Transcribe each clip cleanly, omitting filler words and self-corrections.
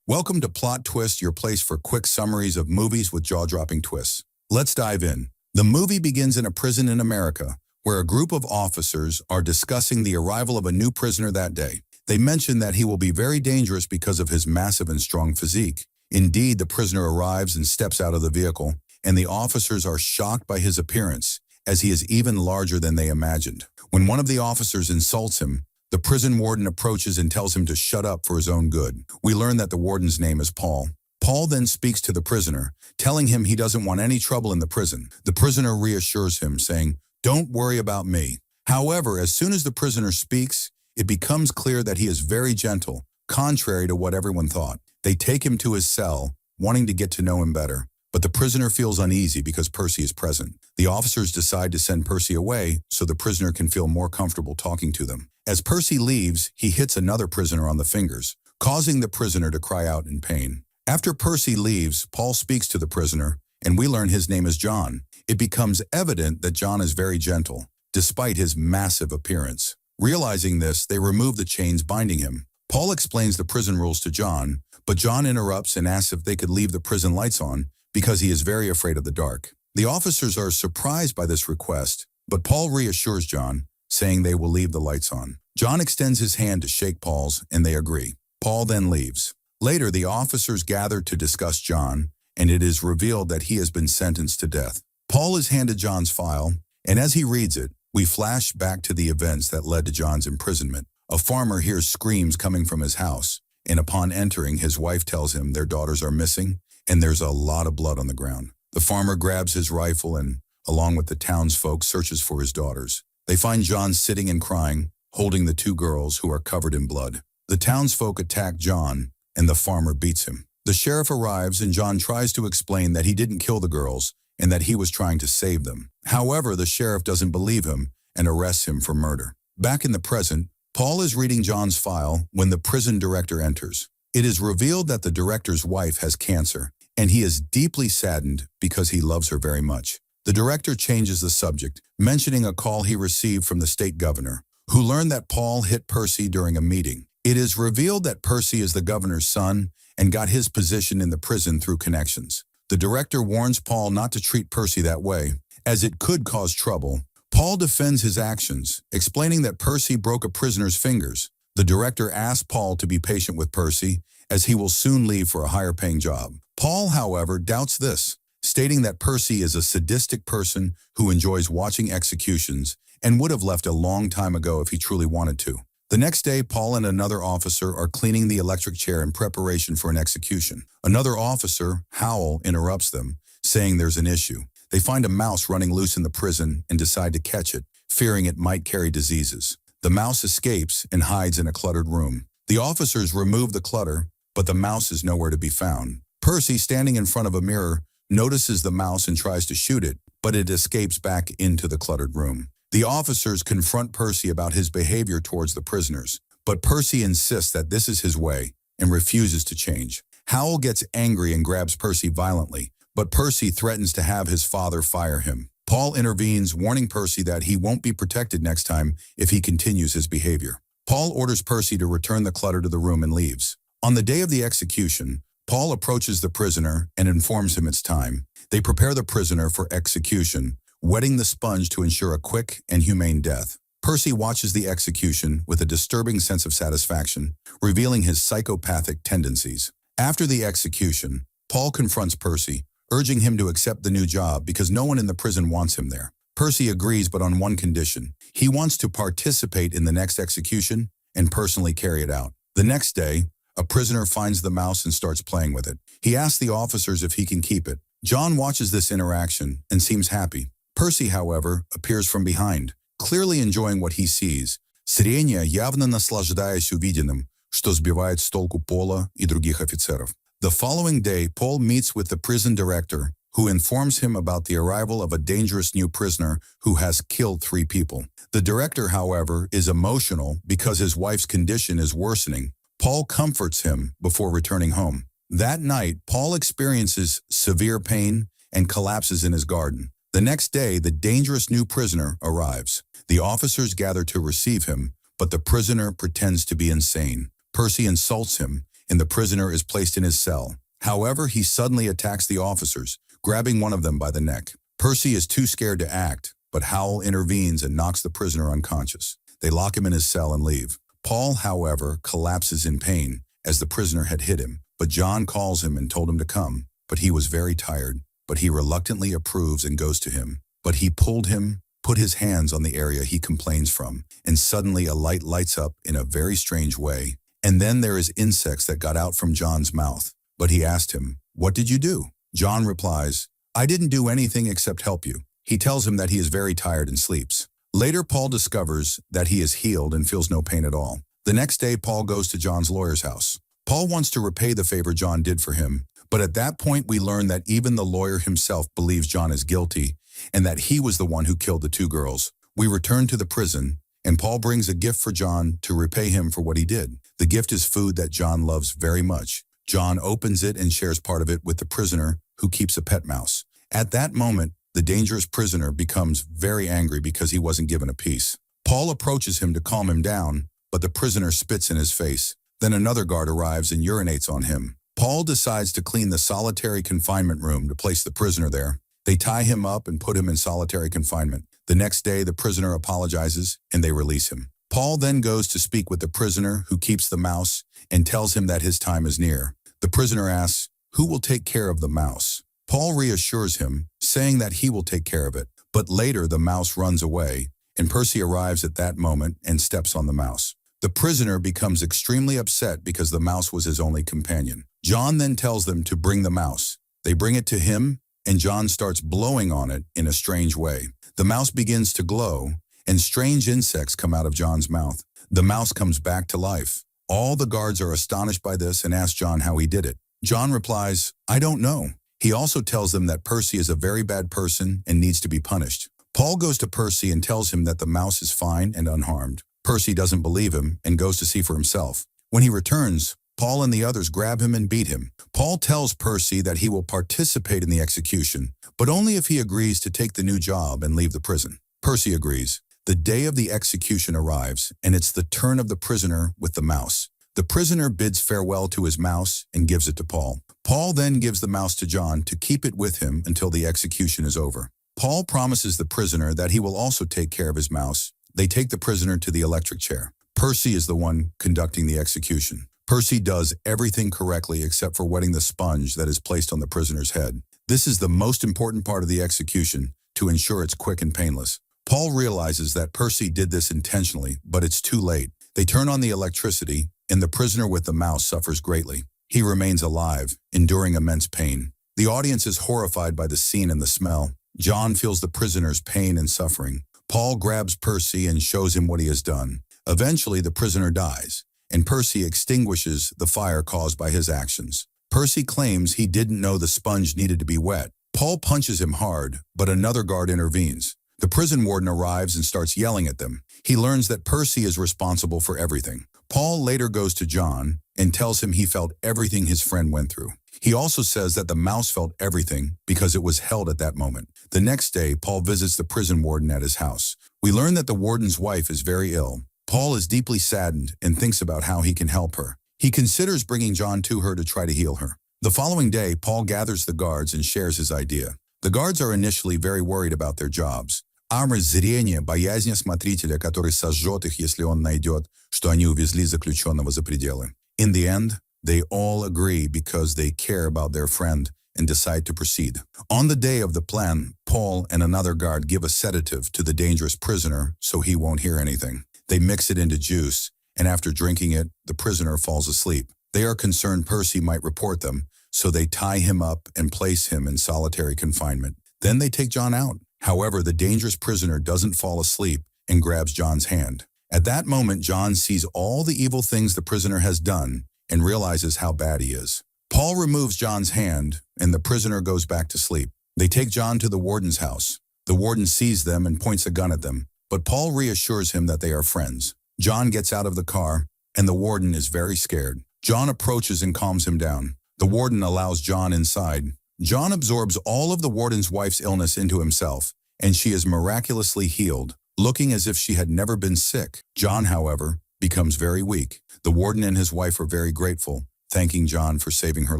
Welcome to Plot Twist, your place for quick summaries of movies with jaw-dropping twists. Let's dive in. The movie begins in a prison in America, where a group of officers are discussing the arrival of a new prisoner that day. They mention that he will be very dangerous because of his massive and strong physique. Indeed, the prisoner arrives and steps out of the vehicle, and the officers are shocked by his appearance, as he is even larger than they imagined. When one of the officers insults him, the prison warden approaches and tells him to shut up for his own good. We learn that the warden's name is Paul. Paul then speaks to the prisoner, telling him he doesn't want any trouble in the prison. The prisoner reassures him, saying, "Don't worry about me." However, as soon as the prisoner speaks, it becomes clear that he is very gentle, contrary to what everyone thought. They take him to his cell, wanting to get to know him better. But the prisoner feels uneasy because Percy is present. The officers decide to send Percy away so the prisoner can feel more comfortable talking to them. As Percy leaves, he hits another prisoner on the fingers, causing the prisoner to cry out in pain. After Percy leaves, Paul speaks to the prisoner, and we learn his name is John. It becomes evident that John is very gentle, despite his massive appearance. Realizing this, they remove the chains binding him. Paul explains the prison rules to John, but John interrupts and asks if they could leave the prison lights on, because he is very afraid of the dark. The officers are surprised by this request, but Paul reassures John, saying they will leave the lights on. John extends his hand to shake Paul's, and they agree. Paul then leaves. Later, the officers gather to discuss John, and it is revealed that he has been sentenced to death. Paul is handed John's file, and as he reads it, we flash back to the events that led to John's imprisonment. A farmer hears screams coming from his house, and upon entering, his wife tells him their daughters are missing, and there's a lot of blood on the ground. The farmer grabs his rifle and, along with the townsfolk, searches for his daughters. They find John sitting and crying, holding the two girls who are covered in blood. The townsfolk attack John, and the farmer beats him. The sheriff arrives, and John tries to explain that he didn't kill the girls and that he was trying to save them. However, the sheriff doesn't believe him and arrests him for murder. Back in the present, Paul is reading John's file when the prison director enters. It is revealed that the director's wife has cancer, and he is deeply saddened because he loves her very much. The director changes the subject, mentioning a call he received from the state governor, who learned that Paul hit Percy during a meeting. It is revealed that Percy is the governor's son and got his position in the prison through connections. The director warns Paul not to treat Percy that way, as it could cause trouble. Paul defends his actions, explaining that Percy broke a prisoner's fingers. The director asks Paul to be patient with Percy, as he will soon leave for a higher-paying job. Paul, however, doubts this, stating that Percy is a sadistic person who enjoys watching executions and would have left a long time ago if he truly wanted to. The next day, Paul and another officer are cleaning the electric chair in preparation for an execution. Another officer, Howell, interrupts them, saying there's an issue. They find a mouse running loose in the prison and decide to catch it, fearing it might carry diseases. The mouse escapes and hides in a cluttered room. The officers remove the clutter, but the mouse is nowhere to be found. Percy, standing in front of a mirror, notices the mouse and tries to shoot it, but it escapes back into the cluttered room. The officers confront Percy about his behavior towards the prisoners, but Percy insists that this is his way and refuses to change. Howell gets angry and grabs Percy violently, but Percy threatens to have his father fire him. Paul intervenes, warning Percy that he won't be protected next time if he continues his behavior. Paul orders Percy to return the clutter to the room and leaves. On the day of the execution, Paul approaches the prisoner and informs him it's time. They prepare the prisoner for execution, wetting the sponge to ensure a quick and humane death. Percy watches the execution with a disturbing sense of satisfaction, revealing his psychopathic tendencies. After the execution, Paul confronts Percy, urging him to accept the new job because no one in the prison wants him there. Percy agrees, but on one condition. He wants to participate in the next execution and personally carry it out. The next day, a prisoner finds the mouse and starts playing with it. He asks the officers if he can keep it. John watches this interaction and seems happy. Percy, however, appears from behind, clearly enjoying what he sees. Сирения явно наслаждаясь увиденным, что сбивает с толку Пола и других офицеров. The following day, Paul meets with the prison director, who informs him about the arrival of a dangerous new prisoner who has killed 3 people. The director, however, is emotional because his wife's condition is worsening. Paul comforts him before returning home. That night, Paul experiences severe pain and collapses in his garden. The next day, the dangerous new prisoner arrives. The officers gather to receive him, but the prisoner pretends to be insane. Percy insults him and the prisoner is placed in his cell. However, he suddenly attacks the officers, grabbing one of them by the neck. Percy is too scared to act, but Howell intervenes and knocks the prisoner unconscious. They lock him in his cell and leave. Paul, however, collapses in pain, as the prisoner had hit him, but John calls him and told him to come. But he was very tired, but he reluctantly approves and goes to him. But he put his hands on the area he complains from, and suddenly a light lights up in a very strange way. And then there is insects that got out from John's mouth. But he asked him, "What did you do?" John replies, "I didn't do anything except help you." He tells him that he is very tired and sleeps. Later, Paul discovers that he is healed and feels no pain at all. The next day, Paul goes to John's lawyer's house. Paul wants to repay the favor John did for him, but at that point we learn that even the lawyer himself believes John is guilty and that he was the one who killed the two girls. We return to the prison, and Paul brings a gift for John to repay him for what he did. The gift is food that John loves very much. John opens it and shares part of it with the prisoner, who keeps a pet mouse. At that moment, the dangerous prisoner becomes very angry because he wasn't given a piece. Paul approaches him to calm him down, but the prisoner spits in his face. Then another guard arrives and urinates on him. Paul decides to clean the solitary confinement room to place the prisoner there. They tie him up and put him in solitary confinement. The next day, the prisoner apologizes and they release him. Paul then goes to speak with the prisoner who keeps the mouse and tells him that his time is near. The prisoner asks, "Who will take care of the mouse?" Paul reassures him, saying that he will take care of it. But later the mouse runs away, and Percy arrives at that moment and steps on the mouse. The prisoner becomes extremely upset because the mouse was his only companion. John then tells them to bring the mouse. They bring it to him, and John starts blowing on it in a strange way. The mouse begins to glow, and strange insects come out of John's mouth. The mouse comes back to life. All the guards are astonished by this and ask John how he did it. John replies, "I don't know." He also tells them that Percy is a very bad person and needs to be punished. Paul goes to Percy and tells him that the mouse is fine and unharmed. Percy doesn't believe him and goes to see for himself. When he returns, Paul and the others grab him and beat him. Paul tells Percy that he will participate in the execution, but only if he agrees to take the new job and leave the prison. Percy agrees. The day of the execution arrives, and it's the turn of the prisoner with the mouse. The prisoner bids farewell to his mouse and gives it to Paul. Paul then gives the mouse to John to keep it with him until the execution is over. Paul promises the prisoner that he will also take care of his mouse. They take the prisoner to the electric chair. Percy is the one conducting the execution. Percy does everything correctly except for wetting the sponge that is placed on the prisoner's head. This is the most important part of the execution to ensure it's quick and painless. Paul realizes that Percy did this intentionally, but it's too late. They turn on the electricity, and the prisoner with the mouse suffers greatly. He remains alive, enduring immense pain. The audience is horrified by the scene and the smell. John feels the prisoner's pain and suffering. Paul grabs Percy and shows him what he has done. Eventually, the prisoner dies, and Percy extinguishes the fire caused by his actions. Percy claims he didn't know the sponge needed to be wet. Paul punches him hard, but another guard intervenes. The prison warden arrives and starts yelling at them. He learns that Percy is responsible for everything. Paul later goes to John and tells him he felt everything his friend went through. He also says that the mouse felt everything because it was held at that moment. The next day, Paul visits the prison warden at his house. We learn that the warden's wife is very ill. Paul is deeply saddened and thinks about how he can help her. He considers bringing John to her to try to heal her. The following day, Paul gathers the guards and shares his idea. The guards are initially very worried about their jobs. Зрение, боязнь смотрителя, который сожжет их, если он найдет, что они увезли заключенного за пределы. In the end, they all agree because they care about their friend and decide to proceed. On the day of the plan, Paul and another guard give a sedative to the dangerous prisoner so he won't hear anything. They mix it into juice, and after drinking it, the prisoner falls asleep. They are concerned Percy might report them, so they tie him up and place him in solitary confinement. Then they take John out. However, the dangerous prisoner doesn't fall asleep and grabs John's hand. At that moment, John sees all the evil things the prisoner has done and realizes how bad he is. Paul removes John's hand, and the prisoner goes back to sleep. They take John to the warden's house. The warden sees them and points a gun at them, but Paul reassures him that they are friends. John gets out of the car, and the warden is very scared. John approaches and calms him down. The warden allows John inside. John absorbs all of the warden's wife's illness into himself, and she is miraculously healed, looking as if she had never been sick. John, however, becomes very weak. The warden and his wife are very grateful. thanking John for saving her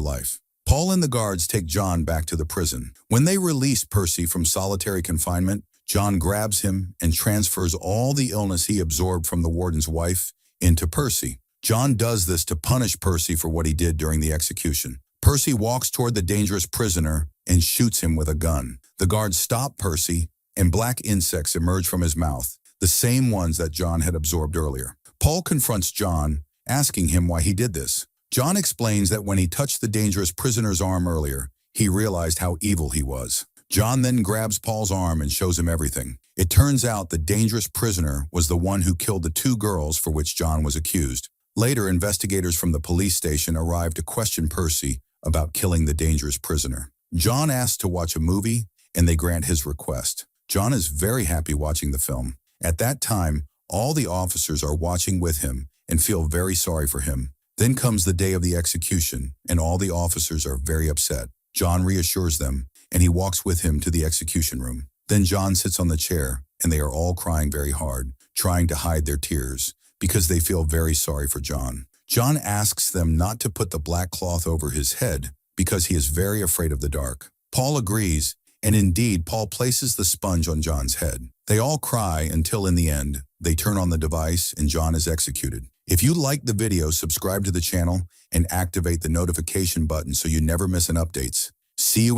life. Paul and the guards take John back to the prison. When they release Percy from solitary confinement, John grabs him and transfers all the illness he absorbed from the warden's wife into Percy. John does this to punish Percy for what he did during the execution. Percy walks toward the dangerous prisoner and shoots him with a gun. The guards stop Percy, and black insects emerge from his mouth, the same ones that John had absorbed earlier. Paul confronts John, asking him why he did this. John explains that when he touched the dangerous prisoner's arm earlier, he realized how evil he was. John then grabs Paul's arm and shows him everything. It turns out the dangerous prisoner was the one who killed the 2 girls for which John was accused. Later, investigators from the police station arrived to question Percy about killing the dangerous prisoner. John asks to watch a movie, and they grant his request. John is very happy watching the film. At that time, all the officers are watching with him and feel very sorry for him. Then comes the day of the execution, and all the officers are very upset. John reassures them, and he walks with him to the execution room. Then John sits on the chair, and they are all crying very hard, trying to hide their tears, because they feel very sorry for John. John asks them not to put the black cloth over his head, because he is very afraid of the dark. Paul agrees, and indeed Paul places the sponge on John's head. They all cry until in the end, they turn on the device and John is executed. If you liked the video, subscribe to the channel and activate the notification button so you never miss an updates. See you